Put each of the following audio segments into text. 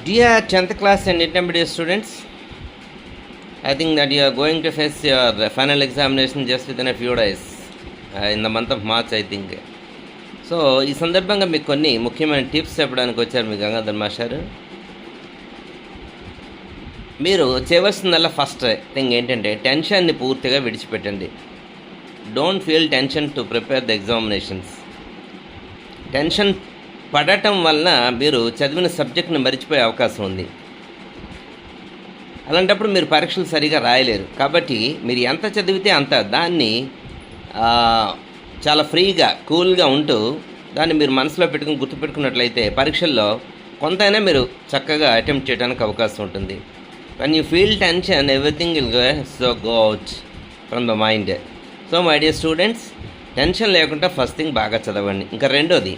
Dear 10th class and intermediate students, I think that you are going to face your final examination just within a few days, in the month of March, I think. So ఈ సందర్భంగా మీకు కొన్ని ముఖ్యమైన tips చెప్పడానికి వచ్చారు మీ Gangadhar master. మీరు చేయవలసిందల్లా first thing ఏంటంటే టెన్షన్ని పూర్తిగా విడిచిపెట్టండి. Don't feel tension to prepare the examinations. Tension పడటం వలన మీరు చదివిన సబ్జెక్ట్ని మర్చిపోయే అవకాశం ఉంది. అలాంటప్పుడు మీరు పరీక్షలు సరిగా రాయలేరు. కాబట్టి మీరు ఎంత చదివితే అంత దాన్ని చాలా ఫ్రీగా కూల్గా ఉంటూ దాన్ని మీరు మనసులో పెట్టుకుని గుర్తుపెట్టుకున్నట్లయితే పరీక్షల్లో కొంతైనా మీరు చక్కగా అటెంప్ట్ చేయడానికి అవకాశం ఉంటుంది. When you feel tension everything will go out from the mind. So my dear students, tension లేకుండా ఫస్ట్ థింగ్ బాగా చదవండి. ఇంకా రెండోది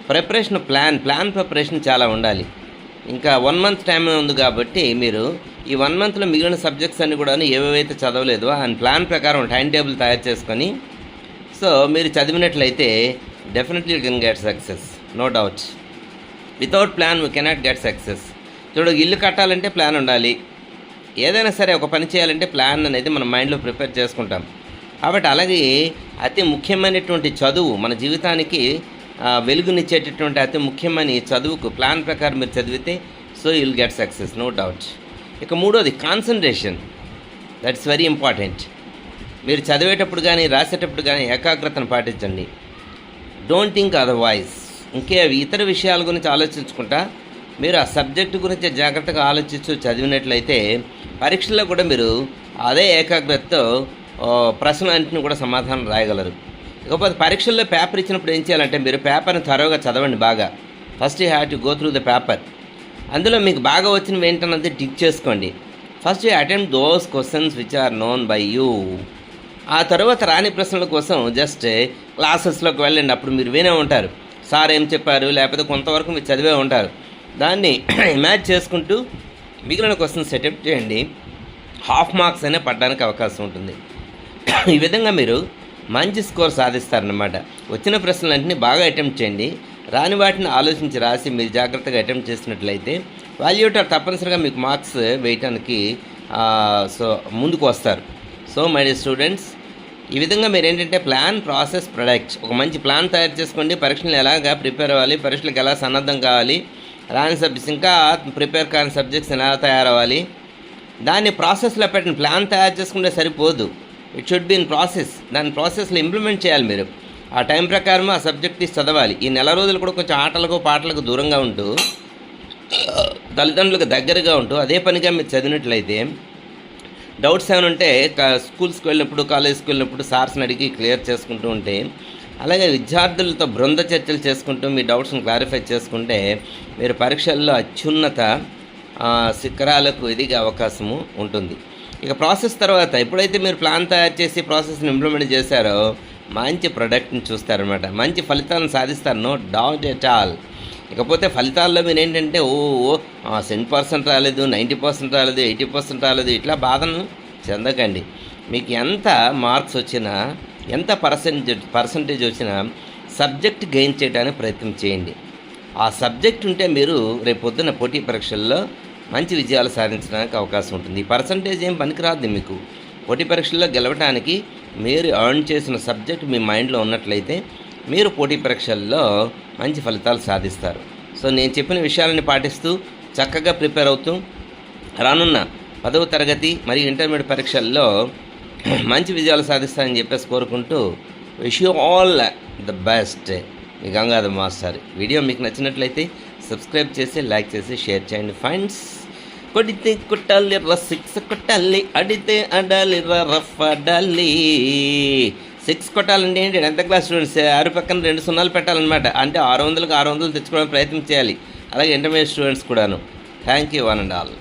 ప్రిపరేషన్ ప్లాన్ ప్రిపరేషన్ చాలా ఉండాలి. ఇంకా 1 month టైం ఉంది కాబట్టి మీరు ఈ 1 monthలో మిగిలిన సబ్జెక్ట్స్ అన్నీ కూడా ఏవేవైతే చదవలేదో ఆ ప్లాన్ ప్రకారం టైం టేబుల్ తయారు చేసుకొని సో మీరు చదివినట్లయితే definitely you can get success, no doubt. Without plan we cannot get success. చూడు, ఇల్లు కట్టాలంటే ప్లాన్ ఉండాలి. ఏదైనా సరే ఒక పని చేయాలంటే ప్లాన్ అనేది మన మైండ్లో ప్రిపేర్ చేసుకుంటాం. కాబట్టి అలాగే అతి ముఖ్యమైనటువంటి చదువు మన జీవితానికి వెలుగునిచ్చేటటువంటి అతి ముఖ్యమైన చదువుకు ప్లాన్ ప్రకారం మీరు చదివితే so you will get success, no doubt. ఇక మూడోది కాన్సన్ట్రేషన్. That's very important. మీరు చదివేటప్పుడు కానీ రాసేటప్పుడు కానీ ఏకాగ్రతను పాటించండి. Don't think otherwise. ఇంకే ఇతర విషయాల గురించి ఆలోచించుకుంటా మీరు ఆ సబ్జెక్టు గురించి జాగ్రత్తగా ఆలోచించు చదివినట్లయితే పరీక్షల్లో కూడా మీరు అదే ఏకాగ్రతతో ప్రశ్నలన్నింటినీ కూడా సమాధానం రాయగలరు. ఇకపోతే పరీక్షల్లో పేపర్ ఇచ్చినప్పుడు ఏం చేయాలంటే మీరు పేపర్ని త్వరగా చదవండి బాగా. First you have to go through the paper. అందులో మీకు బాగా వచ్చినవి ఏంటన్నది టిక్ చేసుకోండి. First you attempt those questions which are known by you. ఆ తర్వాత రాని ప్రశ్నల కోసం జస్ట్ క్లాసెస్లోకి వెళ్ళండి. అప్పుడు మీరు వినే ఉంటారు సార్ ఏం చెప్పారు, లేకపోతే కొంతవరకు మీరు చదివే ఉంటారు. దాన్ని ఇమాజిన్ చేసుకుంటూ మిగిలిన క్వశ్చన్స్ అటెంప్ట్ చేయండి. హాఫ్ మార్క్స్ అయినా పడడానికి అవకాశం ఉంటుంది. ఈ విధంగా మీరు మంచి స్కోర్ సాధిస్తారన్నమాట. వచ్చిన ప్రశ్నలన్నింటినీ బాగా అటెంప్ట్ చేయండి. రాని వాటిని ఆలోచించి రాసి మీరు జాగ్రత్తగా అటెంప్ట్ చేసినట్లయితే వాల్యూటర్ తప్పనిసరిగా మీకు మార్క్స్ వేయటానికి సో ముందుకు వస్తారు. సో మై డియర్ స్టూడెంట్స్, ఈ విధంగా మీరు ఏంటంటే ప్లాన్, ప్రాసెస్, ప్రొడక్ట్ ఒక మంచి ప్లాన్ తయారు చేసుకోండి. పరీక్షలు ఎలాగా ప్రిపేర్ అవ్వాలి, పరీక్షలకు ఎలా సన్నద్ధం కావాలి, రాని సబ్జెక్ట్స్ ఇంకా ప్రిపేర్ కాని సబ్జెక్ట్స్ ఎలా తయారవ్వాలి, దాన్ని ప్రాసెస్లో పెట్టండి. ప్లాన్ తయారు చేసుకుంటే సరిపోదు, it should be in process. దాని ప్రాసెస్లో ఇంప్లిమెంట్ చేయాలి. మీరు ఆ టైం ప్రకారం ఆ సబ్జెక్ట్ తీసి చదవాలి. ఈ నెల రోజులు కూడా కొంచెం ఆటలకు పాటలకు దూరంగా ఉంటూ తల్లిదండ్రులకు దగ్గరగా ఉంటూ అదే పనిగా మీరు చదివినట్లయితే డౌట్స్ ఏమైనా ఉంటే స్కూల్స్కి వెళ్ళినప్పుడు కాలేజ్కి వెళ్ళినప్పుడు సార్స్ని అడిగి క్లియర్ చేసుకుంటూ ఉంటే, అలాగే విద్యార్థులతో బృంద చర్చలు చేసుకుంటూ మీ డౌట్స్ని క్లారిఫై చేసుకుంటే మీరు పరీక్షల్లో అత్యున్నత శిఖరాలకు ఎదిగే అవకాశము ఉంటుంది. ఇక ప్రాసెస్ తర్వాత ఎప్పుడైతే మీరు ప్లాన్ తయారు చేసి ప్రాసెస్ని ఇంప్లిమెంట్ చేశారో మంచి ప్రొడక్ట్ని చూస్తారనమాట, మంచి ఫలితాలను సాధిస్తారు, నో డౌట్ ఎట్ ఆల్. ఇకపోతే ఫలితాల్లో మీరు ఏంటంటే 100% రాలేదు, 90% రాలేదు, 80% రాలేదు, ఇట్లా బాధను చెందకండి. మీకు ఎంత మార్క్స్ వచ్చినా, ఎంత పర్సంటేజ్ వచ్చినా సబ్జెక్ట్ గెయిన్ చేయడానికి ప్రయత్నం చేయండి. ఆ సబ్జెక్ట్ ఉంటే మీరు రేపు పొద్దున్న పోటీ పరీక్షల్లో మంచి విజయాలు సాధించడానికి అవకాశం ఉంటుంది. ఈ పర్సంటేజ్ ఏం పనికిరాదు. మీకు పోటీ పరీక్షల్లో గెలవడానికి మీరు ఎర్న్ చేసిన సబ్జెక్ట్ మీ మైండ్లో ఉన్నట్లయితే మీరు పోటీ పరీక్షల్లో మంచి ఫలితాలు సాధిస్తారు. సో నేను చెప్పిన విషయాలని పాటిస్తూ చక్కగా ప్రిపేర్ అవుతూ రానున్న 10వ తరగతి మరియు ఇంటర్మీడియట్ పరీక్షల్లో మంచి విజయాలు సాధిస్తారని చెప్పేసి కోరుకుంటూ wish you all the best. Me Gangadhar master. Video మీకు నచ్చినట్లయితే సబ్స్క్రైబ్ చేసి లైక్ చేసి షేర్ చేయండి ఫ్రెండ్స్. కొడితే కొట్టాలి రా 6 కొట్టాలి, అడితే అడాలి రా రఫ్ అడాలి. 6 కొట్టాలంటే ఏంటి? 10th క్లాస్ స్టూడెంట్స్ 6 పక్కన 2 సున్నాలు పెట్టాలన్నమాట. అంటే 600కి 600 తెచ్చుకోవడానికి ప్రయత్నం చేయాలి. అలాగే ఇంటర్మీడియట్ స్టూడెంట్స్ కూడాను. Thank you one and all.